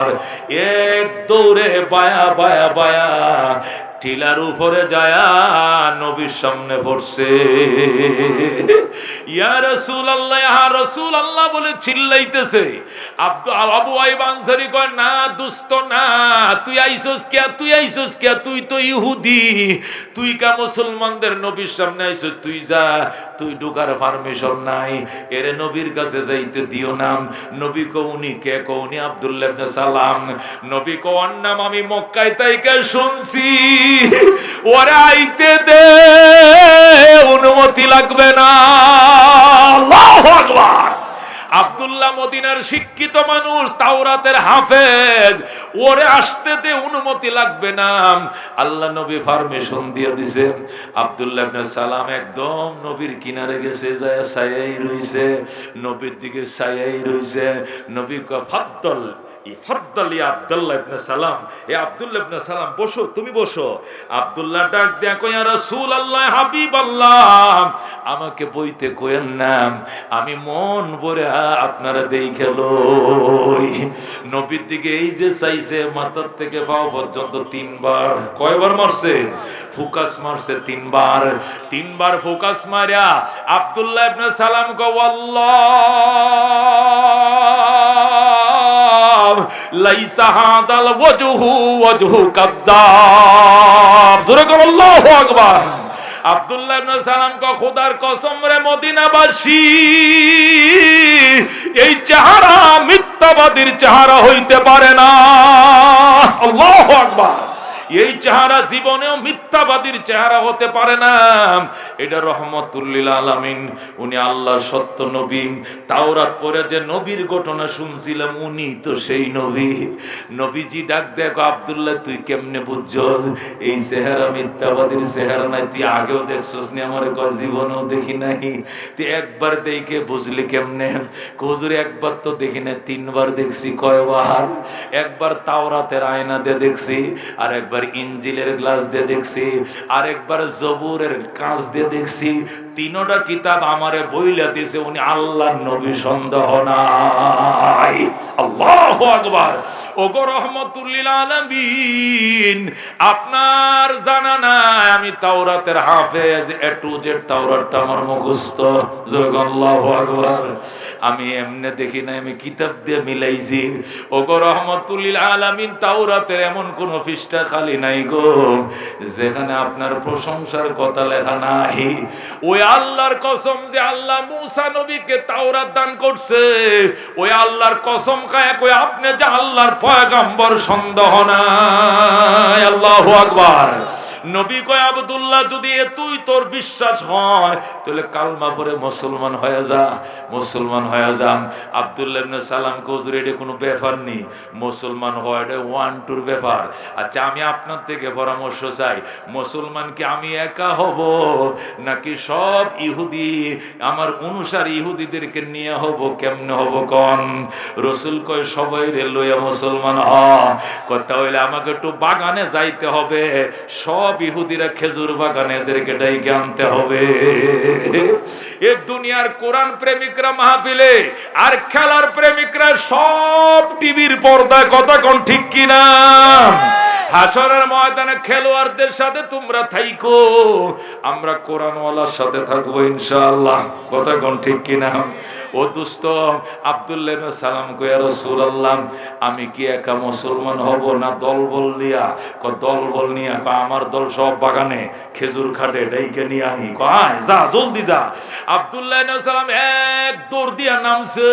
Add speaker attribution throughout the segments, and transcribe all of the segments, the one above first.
Speaker 1: এক দৌড়ে বায়া বায়া বায়া টিলার উপরে যায়া নবীর সামনে পড়ছে। ইয়া রাসূলুল্লাহ ইয়া রাসূলুল্লাহ বলে চিল্লাইতেছে। আবু আইয়ুব আনসারী কয়, না দোস্ত না, তুই আইছস কে? তুই তো ইহুদি, তুই কা মুসলমানদের নবীর সামনে আইছস? তুই যা, তুই ঢোকার পারমিশন নাই, এরে নবীর কাছে যাইতে দিও না। নবী কওনি কে? কওনি আব্দুল্লাহ ইবনে সালাম। নবী কোয়ার নাম আমি মক্কায় তাইকে শুনছি, ওরে আইতে দে, অনুমতি লাগবে না। আল্লাহু আকবার। আব্দুল্লাহ মদিনার শিক্ষিত মানুষ, তাওরাতের হাফেজ, ওরে আসতে দে, অনুমতি লাগবে না। আল্লাহ নবী পারমিশন দিয়ে দিছে। আব্দুল্লাহ ইবনে সালাম একদম নবীর কিনারে গেছে, যায় ছায়াই রইছে, নবীর দিকে ছায়াই রইছে। নবী কয়, ফাদ্দল ইফাদ্দাল ইয়া আব্দুল্লাহ ইবনে সালাম, এ আব্দুল্লাহ ইবনে সালাম বসো, তুমি বসো। আব্দুল্লাহ ডাক দিয়া কয়, ইয়া রাসূলুল্লাহ হাবিবাল্লাহ, আমাকে বইতে কইেন না, আমি মন ভরে আপনারা দেখে লই। নবীর দিকে এই যে চাইছে, মাথার থেকে পাও পর্যন্ত তিনবার, কয়বার মারছে? ফোকাস মারছে তিনবার। তিনবার ফোকাস মারিয়া আব্দুল্লাহ ইবনে সালাম কয়, আল্লাহ লাইসা হাদাল ওয়াজহু ওয়াজহু কাযযাব। জোরে কর আল্লাহু আকবার। আব্দুল্লাহ ইবনে সালাম কয়, খোদার কসম রে মদিনাবাসী, এই চেহারা মিথ্যাবাদীর চেহারা হইতে পারে না। আল্লাহু আকবার। এই চেহারা জীবনেও মিথ্যাবাদীর চেহারা হতে পারে না। এটা রহমতুল লিল আলামিন, উনি আল্লাহর সত্য নবী। তাওরাত পড়ে যে নবীর ঘটনা শুনছিলাম, উনি তো সেই নবী। নবীজি ডাক দেখো, আব্দুল্লাহ তুই কেমনে বুঝছস এই চেহারা মিথ্যাবাদীর চেহারা নাই? তুই আগেও দেখছস নি? আমার কয় জীবনেও দেখি নাই। তুই একবার দেখে বুঝলি কেমনে? হুজুর একবার তো দেখি না, তিনবার দেখছি। কয়বার? একবার তাওরাতের আয়না দিয়ে দেখছি, আর একবার ইনজিলের গ্লাস দিয়ে দেখছি, আর একবার জবুরের কাঁচ দিয়ে দেখছি। তিনটা কিতাব আমারে বইলা দিয়েছে উনি আল্লাহর নবী, সন্দেহ নাই। আল্লাহু আকবার। ওগো রহমতুল লিল আলামিন, আপনার জানা নাই আমি তাওরাতের হাফেজ, এ টু জেড তাওরাতটা আমার মুখস্থ। আল্লাহু আকবার। আমি এমনে দেখি না, আমি কিতাব দিয়ে মিলাইছি। ওগো রহমতুল লিল আলামিন, তাওরাতের এমন কোন পৃষ্ঠা খালি নাই গো যেখানে আপনার প্রশংসার কথা লেখা নাই। ওই আল্লাহর কসম যে আল্লাহ মূসা নবীকে তাওরাত দান করছে, ওই আল্লাহর কসম খায় কই আপনি যে আল্লাহর পয়গম্বর, সন্দেহ নাই। আল্লাহু আকবার। নবী কয়, আব্দুল্লাহ যদি তুই তোর বিশ্বাস হয় তাহলে কালমা পড়ে মুসলমান হয়ে যা, মুসলমান হয়ে যা। আব্দুল্লাহ ইবনে সালাম হুজুর এটা কোনো ব্যাপার নেই, মুসলমান হয় এটা 1-2 ব্যাপার। আচ্ছা আমি আপনার থেকে পরামর্শ চাই, মুসলমান কি আমি একা হব নাকি সব ইহুদি আমার অনুসারী ইহুদিদেরকে নিয়ে হব? কেমনে হব কোন? রাসূল কয়, সবাই রে লইয়া মুসলমান হ। কথা হইলে আমাকে একটু বাগানে যাইতে হবে, সব ইহুদিরা খেজুর বাগানে, এদেরকে ডাইকে আনতে হবে। এই দুনিয়ার কোরআন প্রেমিকরা মাহফিলে, আর খেলার প্রেমিকরা সব টিভির পর্দায়। কথা কোন ঠিক কিনা? হাসরের ময়দানে খেলোয়াড়দের সাথে তোমরা থাইকো, আমরা কোরআনওয়ালার সাথে থাকবো ইনশাআল্লাহ। কথা কোন ঠিক কিনা? ও দোস্ত, আব্দুল্লাহ ইবনে সালাম কয়, ইয়া রাসূলুল্লাহ আমি কি একা মুসলমান হব না দলবল নিয়া? কয় দলবল নিয়া? কয় আমার দল সব বাগানে খেজুর খাটে, ডাইকে নিয়ে আহি। কয় যা, জলদি যা। আব্দুল্লাহ ইবনে সালাম এক দৌড় দিয়া নামছে,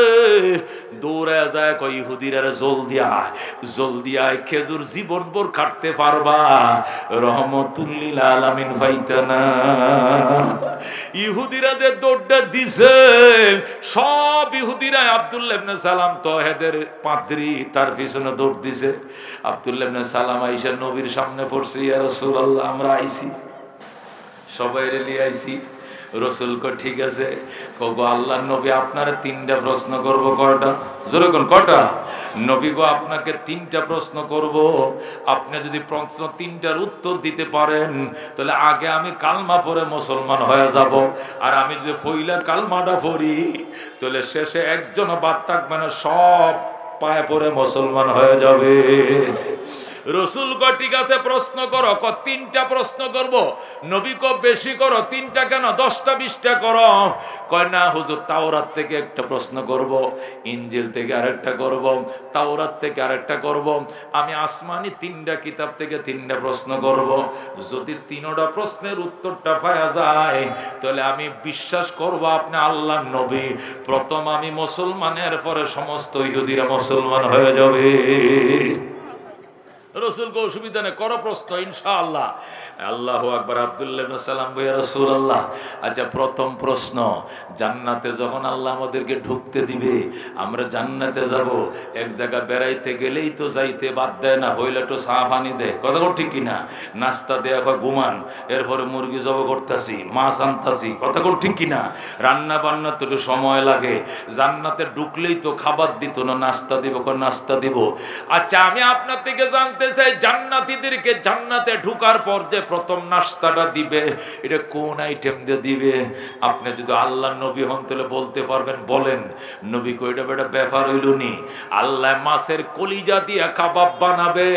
Speaker 1: দৌড়ে যায়, কয় ইহুদিরা জলদি আয়, জলদি আয়, খেজুর জীবন ভর কাটতে পারবা, রহমতুল লিল আলামিন ফাইতানা। ইহুদিরা যে দৌড়টা দিছে, সব ইহুদিরা আব্দুল্লাহ ইবনে সালাম তহেদের পাদ্রী, তার পিছনে দৌড় দিছে। আব্দুল্লাহ ইবনে সালাম আইসা নবীর সামনে পড়ছে, ইয়া রাসূলুল্লাহ আমরা আইছি, সবাই লিয়ে আইছি। রাসূল কয় ঠিক আছে। কগো আল্লাহর নবী আপনার 3টা প্রশ্ন করব। কয়টা? জোরে কোন কয়টা? নবী গো আপনাকে 3টা প্রশ্ন করব, আপনি যদি প্রশ্ন 3টার উত্তর দিতে পারেন তাহলে আগে আমি কালমা পড়ে মুসলমান হয়ে যাব, আর আমি যদি ফইলা কালমাটা পড়ি তাহলে শেষে একজন বাদ থাকবে না, সব পায়ে পড়ে মুসলমান হয়ে যাবে। রসুল কয় ঠিক আছে প্রশ্ন করো। তিনটা প্রশ্ন করব। নবী কয় বেশি করো, তিনটা কেন, 10টা 20টা করো। কয় না হুজুর, তাওরাত থেকে একটা প্রশ্ন করব, ইনজিল থেকে আরেকটা করব, তাওরাত থেকে আরেকটা করব, আমি আসমানি 3টা কিতাব থেকে 3টা প্রশ্ন করব। যদি 3টা প্রশ্নের উত্তরটা পাওয়া যায় তাহলে আমি বিশ্বাস করব আপনি আল্লাহর নবী। প্রথম আমি মুসলমানের পরে সমস্ত ইহুদিরা মুসলমান হয়ে যাবে। রসুলকে অসুবিধা নেই, করো প্রশ্ন ইনশাআল্লাহ। আল্লাহু আকবার। আব্দুল্লাহ ইবনে সালাম বলে, রাসূলুল্লাহ, আচ্ছা প্রথম প্রশ্ন, জান্নাতে যখন আল্লাহ আমাদেরকে ঢুকতে দিবে, আমরা জান্নাতে যাব, এক জায়গা বেড়াইতে গেলেই তো যাইতে বাদ দেয় না, হইলে তো চা পানি দেয়, কথা কর ঠিক কিনা, নাস্তা দেয়া কয় ঘুমান, এরপরে মুরগি জব করতেছি, মাছ আনতাছি, কথা কর ঠিক কিনা, রান্না বান্না তো একটু সময় লাগে। জান্নাতে ঢুকলেই তো খাবার দিত না, নাস্তা দিব, নাস্তা দিব। আচ্ছা আমি আপনার থেকে জানতে চাই, জান্নাতীদেরকে জান্নাতে ঢুকার পর যে প্রথম নাস্তাটা দিবে, এটা কোন আইটেম দিয়ে দিবে? আপনি যদি আল্লাহ নবী হন তাহলে বলতে পারবেন, বলেন। নবী কইটা বেটা ব্যাপার হইল নি, আল্লাহ মাছের কলিজা দিয়া কাবাব বানাবে,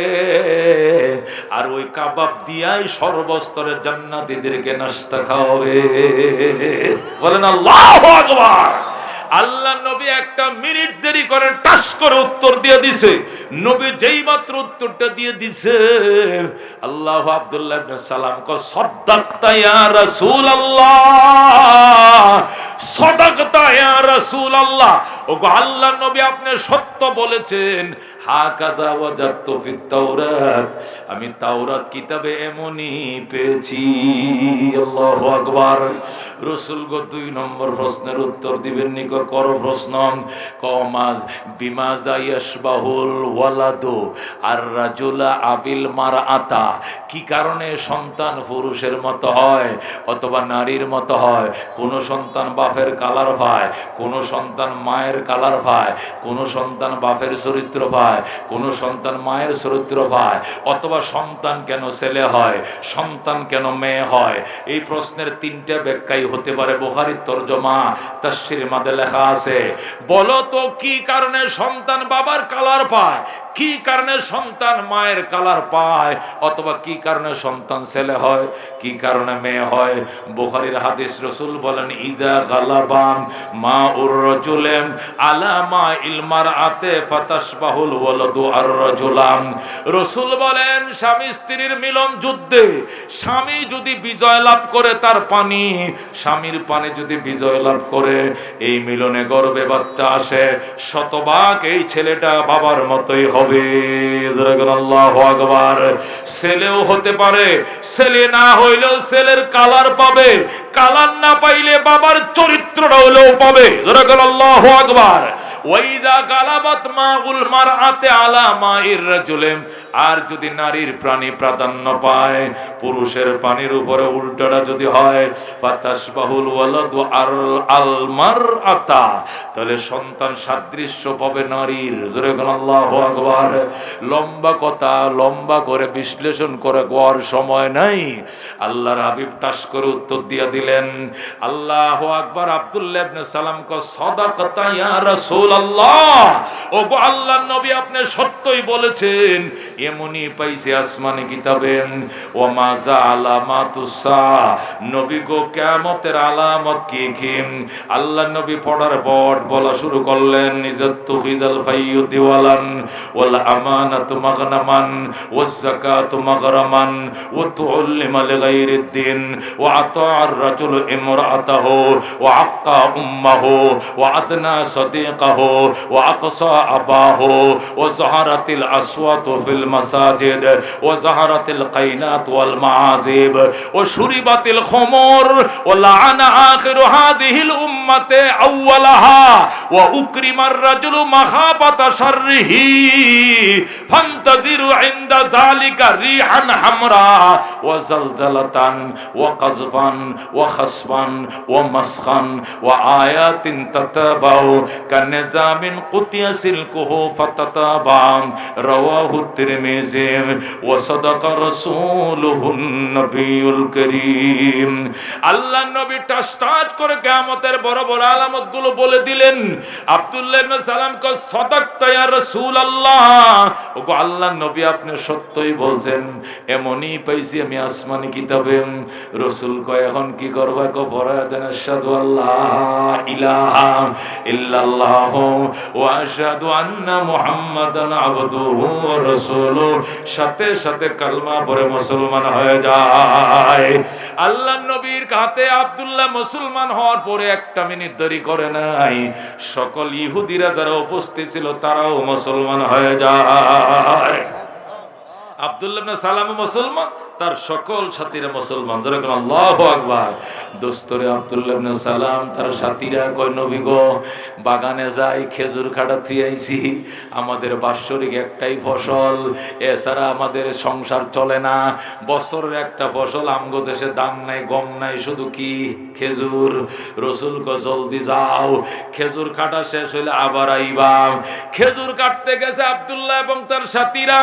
Speaker 1: আর ওই কাবাব দিয়াই সর্বস্তরের জান্নাতীদেরকে নাস্তা খাওয়াবে। বলেন আল্লাহু আকবার। আল্লাহ নবী একটা মিনিট দেরি করেন, টাস করে উত্তর দিয়ে দিছে। নবী যেই মাত্র উত্তরটা দিয়ে দিছে, আল্লাহ আব্দুল্লাহ ইবনে সালাম কো সাদাকতা ইয়া রাসূলুল্লাহ, সাদাকতা ইয়া রাসূলুল্লাহ। ওগো আল্লাহ নবী আপনি সত্য বলেছেন। হাকাযা ওয়াজাদতু ফিত তাওরাত, আমি তাওরাত কিতাবে এমনই পেয়েছি। আল্লাহু আকবার। রাসূল গো 2 নম্বর প্রশ্নের উত্তর দিবেন নি? করো প্রশ্ন। কমাজ বিমাজা ইয়াশবাহুল ওয়ালাদু আর রাজুলা আবিল মারআতা, কি কারণে সন্তান পুরুষের মতো হয় অথবা নারীর মতো হয়? কোন সন্তান বাপের কালার পায়, কোন সন্তান মায়ের কালার পায়, কোন সন্তান বাপের চরিত্র পায়, কোন সন্তান মায়ের চরিত্র পায়, অথবা সন্তান কেন ছেলে হয়, সন্তান কেন মেয়ে হয়? এই প্রশ্নের 3টা ব্যাখ্যাই হতে পারে। বুখারীর তরজমা তাফসীরে মাদে লেখা আছে, বলো তো কি কারণে সন্তান বাবার কালার পায়, কি কারণে সন্তান মায়ের কালার পায়, অথবা কি কারণে সন্তান ছেলে হয়, কি কারণে মেয়ে হয়? বুখারীর হাদিস, রাসূল বলেন, ইজা গালাবান মা উর রাজুলাম আলা মা ইল মারআতে ফাতাশবাহুল ওয়ালাদু আর রাজুলাম। রাসূল বলেন, স্বামী স্ত্রীর মিলন যুদ্ধে স্বামী যদি বিজয় লাভ করে, তার পানি, স্বামীর পানি যদি বিজয় লাভ করে, এই মিলনে গর্ভে বাচ্চা আসে, শতভাগ এই ছেলেটা বাবার মতোই হবে। আল্লাহু আকবার। ছেলেও হতে পারে, ছেলে না হইলেও ছেলের কালার পাবে, কালার না পাইলে বাবার চরিত্রটা হইলেও পাবে। আল্লাহু আকবার। ওয়াইদা গালাবাত মাউল মারআতে আলা মাইর রাজুলিম, আর যদি নারীর প্রাণী প্রাধান্য পায়, পুরুষের পানির উপরে উল্টাটা যদি হয়, ফাতাশবাহুল ওয়ালাদু আল মারআতা, তাহলে সন্তান সাদৃশ্য পাবে নারীর। জোরে বলেন আল্লাহু আকবার। লম্বা কথা, লম্বা করে বিশ্লেষণ করে কোয়ার সময় নাই। আল্লাহর হাবিব টাস করে উত্তর দিয়ে দিলেন। আল্লাহু আকবার। আব্দুল্লাহ ইবনে সালাম কো সাদাকাতা ইয়া রাসূলুল্লাহ, ওগো আল্লাহর নবী আপনি সত্যই বলেছেন, এমনই পাইছে আসমানি কিতাবে। ওয়া মা যা আলামাতুস সা, নবী গো কিয়ামতের আলামত কি কি? আল্লাহর নবী পড়ার পর বলা শুরু করলেন, ইজাতু ফিজাল ফাইয়ু দিওয়ালান ওয়াল আমানাতু মাগনামান ওয়াজ যাকাতু মাগরামান ওয়া তুউল্লিমা লিগাইরিদ দিন ওয়া আতা'আর রাজুলু ইমরাআতাহু ওয়া আক্কা উম্মাহু ওয়া আদনা সাদিকাহু ওয়া আকসা আবাহু ওয়া যাহারাতিল আসওয়াতু ফিল মাসাজিদ ওয়া যাহারাতিল কাইনাত ওয়াল মাআজিব ওয়া শুরিবাতিল খুমুর ওয়া লাআনা আখিরু হাযিহিল উম্মাতি আউওয়ালাহা ওয়া উকরিমার রাজুলু মাখাবাতা শাররিহি ফান্তাযিরু ইনদা যালিকা রিহান হামরা ওয়া জালজালাতান ওয়া কাযফান ওয়া খাসফান ওয়া মাসখান ওয়া আয়াতিন তাতাবাউ কানে হিজামিন কুতিয়া সিলকুহু ফাতাতাবাম রাওয়াহু তিরমিজি ওয়া সাদাকা রাসূলুহুন নবিয়ুল করিম। আল্লাহর নবী টাস করে কিয়ামতের বড় বড় আলামতগুলো বলে দিলেন। আব্দুল্লাহ ইবনে সালাম কয় সাদাকতা ইয়া রাসূলুল্লাহ, ওগো আল্লাহর নবী আপনি সত্যই বলছেন, এমনই পাইছি আমি আসমানি কিতাবে। রাসূল কয় এখন কি করবা? কো পড়ায় দেন আশহাদু আল্লাহ ইলাহা ইল্লাল্লাহ ওয়া আশহাদু আন্না মুহাম্মাদান আবদুহু ওয়া রাসূলুহু, সাথে সাথে কালমা পড়ে মুসলমান হয়ে যায়। আল্লাহর নবীর হাতে আব্দুল্লাহ মুসলমান হওয়ার পরে একটা মিনিট দেরি করে নাই, সকল ইহুদিরা যারা উপস্থিত ছিল তারাও মুসলমান হয়ে যায়। আব্দুল্লাহ ইবনে সালাম মুসলমান, তার সকল সাথীরা মুসলমান। যারা কোন আল্লাহু আকবার। দোস্তরে আব্দুল্লাহ ইবনে সালাম তার সাথীরা কয় নবী গো, বাগানে যাই খেজুর কাটাতে আইছি, আমাদের বাৎসরিক একটাই ফসল, এছাড়া আমাদের সংসার চলে না। বছরের একটা ফসল, আমগো দেশে ধান নাই গম নাই, শুধু কি খেজুর। রাসূল কয় জলদি যাও, খেজুর কাটা শেষ হইলে আবার আইবা। খেজুর কাটতে গেছে আব্দুল্লাহ এবং তার সাথীরা,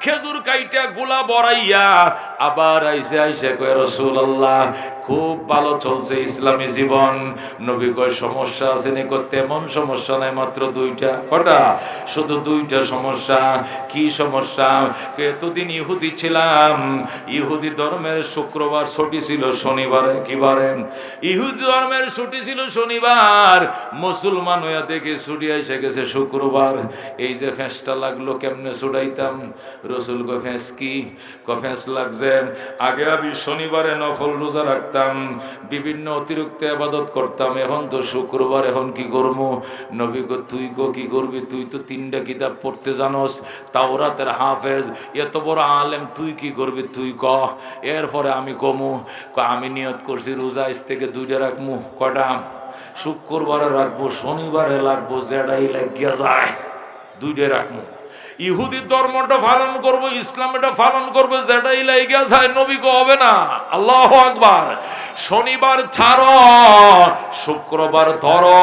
Speaker 1: খেজুর কাইটা গোলা বড়াইয়া আবার আইসে কয় রাসূলুল্লাহ খুব ভালো চলছে ইসলামী জীবন। নবী কয় সমস্যা আছে নি? কয় তেমন সমস্যা নাই, মাত্র দুইটা। কটা? শুধু দুইটা সমস্যা। কি সমস্যা? এতদিন ইহুদি ছিলাম, ইহুদি ধর্মের শুক্রবার ছুটি ছিল, শনিবারে কি বারে? ইহুদি ধর্মের ছুটি ছিল শনিবার, মুসলমান হইয়া দেখে ছুটি এসে গেছে শুক্রবার। এই যে ফেঁসটা লাগলো, কেমনে ছুটাইতাম? রাসূল কয় ফেঁস কি? কয় ফেঁস লাগছে, আগে আমি শনিবারে নফল রোজা রাখতাম, বিভিন্ন অতিরিক্ত ইবাদত করতাম, এখন তো শুক্রবার, এখন কি করবো? নবী কয় তুই কি করবি? তুই তো 3টা কিতাব পড়তে জানোস, তাওরাতের হাফেজ, এত বড় আলেম, তুই কি করবি? তুই ক। এরপরে আমি কমু, আমি নিয়ত করছি রোজা আজ থেকে 2টা রাখবো। কটা? শুক্রবারে রাখবো, শনিবারে লাগবো, যেটাই লাগিয়া যায় 2টা রাখবো। ইহুদি ধর্মটা পালন করব, ইসলামটা পালন করবে, যেটাই লাগিয়া যায়। নবী কো হবে না। আল্লাহু আকবার। শনিবার ছাড়ো, শুক্রবার ধরো,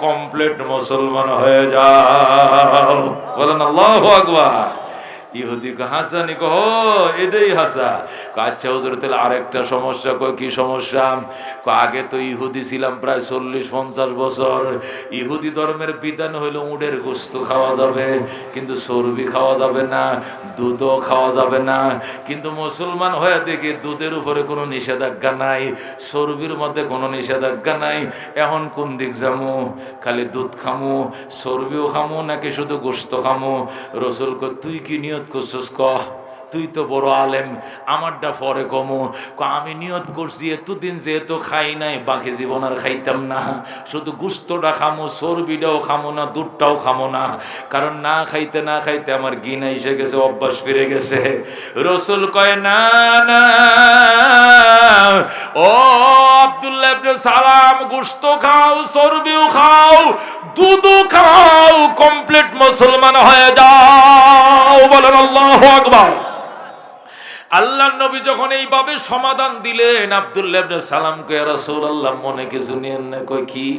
Speaker 1: কমপ্লিট মুসলমান হয়ে যাও। বলেন আল্লাহু আকবার। ইহুদি হাসানি কহ এটাই হাসা। আচ্ছা হুজুর তাহলে আরেকটা সমস্যা। কয় কি সমস্যা? আগে তো ইহুদি ছিলাম প্রায় 40-50 বছর, ইহুদি ধর্মের বিধান হইল উটের গোশত খাওয়া যাবে, কিন্তু চর্বি খাওয়া যাবে না, দুধও খাওয়া যাবে না। কিন্তু মুসলমান হয়ে দেখি দুধের উপরে কোনো নিষেধাজ্ঞা নাই, চর্বির মধ্যে কোনো নিষেধাজ্ঞা নাই। এখন কোন দিক যামু? খালি দুধ খামু, চর্বিও খামু, নাকি শুধু গোশত খামু? রাসূল কয় তুই কি নিয়ত করছিস? ক। তুই তো বড় আলেম, আমারটা পরে কমু। আমি নিয়ত করছি এতদিন যেহেতু খাই নাই, বাকি জীবন আর খাইতাম না, শুধু গুস্তটা খামো, চর্বিটাও খামো না, দুধটাও খামো না। কারণ না খাইতে না খাইতে আমার গিনা এসে গেছে, অভ্যাস ফিরে গেছে। রাসূল কয় না না, ও আব্দুল্লাহ ইবনে সালাম, গুস্ত খাও, চর্বিও খাও, দুধও খাও, কমপ্লিট মুসলমান হয়ে যাও। বলেন আল্লাহু আকবার। আল্লাহ নবী যখন এইভাবে সমাধান দিলেন, আব্দুল্লাহ ইবনে সালাম কয় ইয়া রাসূলুল্লাহ মনে কিছু নিয়েন না। কয় কি?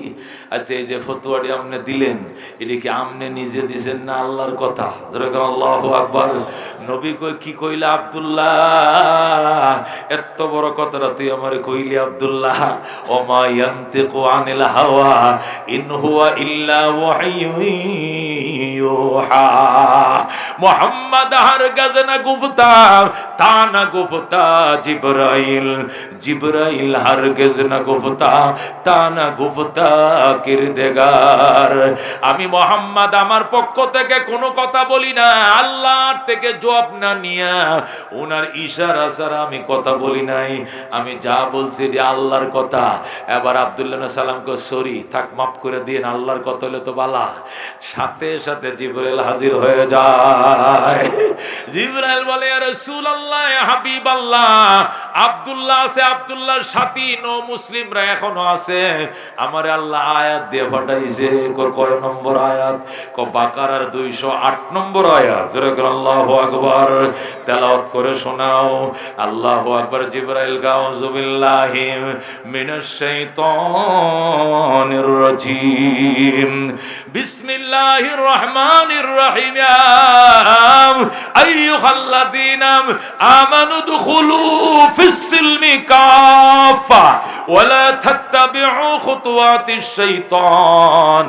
Speaker 1: আচ্ছা এই যে ফতোয়াটি আপনি দিলেন, এটা কি আপনি নিজে দিবেন না আল্লাহর কথা? যারা কয় আল্লাহু আকবার। নবী কয় কি কইলা আব্দুল্লাহ? এত বড় কথাটা তুই আমারে কইলি আব্দুল্লাহ? ওমা ইয়ানতিকু আনিল হাওয়া ইন হুয়া ইল্লা ওয়াহয়ুন ইউহা। মুহাম্মদ হারগাজ না গুফতা, তা না গুফতা জিবরাইল, জিবরাইল হারগিজ না গুফতা, তা না গুফতা কিরদেগার। আমি মুহাম্মদ আমার পক্ষ থেকে কোনো কথা বলি না, আল্লাহর থেকে জবাব না নিয়া ওনার ইশারা ছাড়া আমি কথা বলি নাই। আমি যা বলছি যে আল্লাহর কথা। এবার আব্দুল্লাহ ইবনে সালাম কো সরি, থাক মাফ করে দিন, আল্লাহর কথা হলে তো বালা। সাথে সাথে জিবরাইল হাজির হয়ে যায়। জিবরাইল বলে ইয়া রাসূলুল্লাহ, ইয়া হাবিবাল্লাহ, আব্দুল্লাহ আছে, আব্দুল্লাহর সাথী নো মুসলিমরা এখনো আছে। আমারে আল্লাহ আয়াত দিয়ে পাঠাইছে। কয় নম্বর আয়াত? বাকারার 208 নম্বর আয়াত। জোরে করে আল্লাহু আকবার। তেলাওয়াত করে শোনাও। আল্লাহু আকবার। জিবরাইল গাউযু বিল্লাহি মিনাশ শাইতানির রাজিম। বিসমিল্লাহির রহমানির রহিম। ইয়া আইয়ুহাল্লাযীনা আমানু দুখুলু ফিস সিলমি কাফা ওয়া লা তাত্তাবিউ খুতুওয়াতিশ শাইতান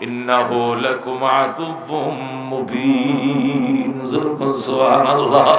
Speaker 1: ইন্নাহু লাকুম আদুউম মুবিন। সুবহানাল্লাহ।